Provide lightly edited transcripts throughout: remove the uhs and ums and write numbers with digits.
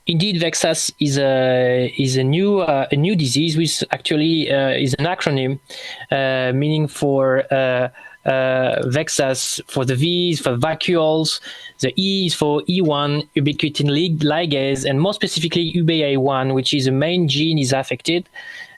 Indeed, VEXAS is a new disease, which actually is an acronym meaning for VEXAS for the V is for vacuoles, the E is for E1 ubiquitin ligase, and more specifically UBA1, which is the main gene is affected,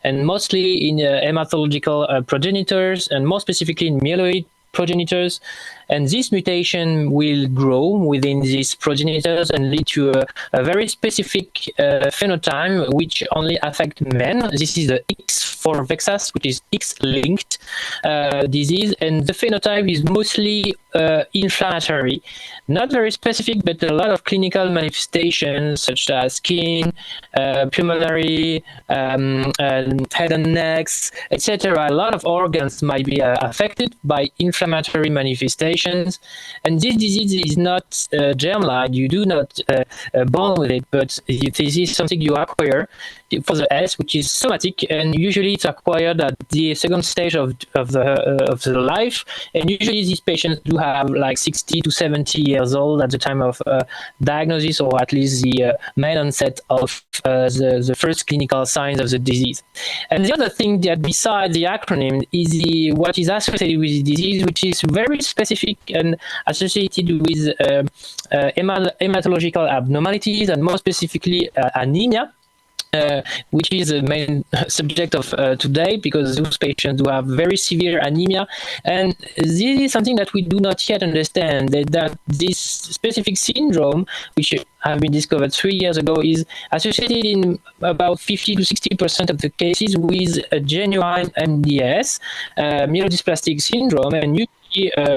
and mostly in hematological progenitors, and more specifically in myeloid progenitors. And this mutation will grow within these progenitors and lead to a very specific phenotype which only affect men. This is the X for VEXAS, which is X-linked disease, and the phenotype is mostly inflammatory. Not very specific, but a lot of clinical manifestations such as skin, pulmonary, head and neck, etc. A lot of organs might be affected by inflammatory manifestations. And this disease is not germ-like. You do not born with it, but this is something you acquire for the S, which is somatic, and usually it's acquired at the second stage of the life. And usually these patients do have like 60 to 70 years old at the time of diagnosis, or at least the main onset of the first clinical signs of the disease. And the other thing that besides the acronym is what is associated with the disease, which is very specific and associated with hematological abnormalities, and more specifically anemia. Which is the main subject of today, because those patients do have very severe anemia, and this is something that we do not yet understand, that this specific syndrome, which have been discovered 3 years ago, is associated in about 50 to 60% of the cases with a genuine MDS, myelodysplastic syndrome, and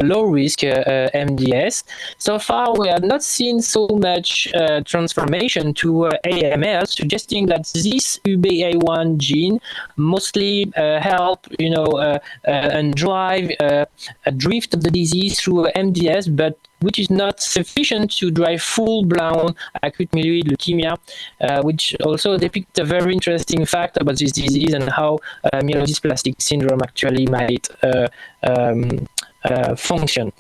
low-risk MDS. So far, we have not seen so much transformation to AML, suggesting that this UBA1 gene mostly help, and drive a drift of the disease through MDS, but which is not sufficient to drive full-blown acute myeloid leukemia, which also depicts a very interesting fact about this disease and how myelodysplastic syndrome actually might function.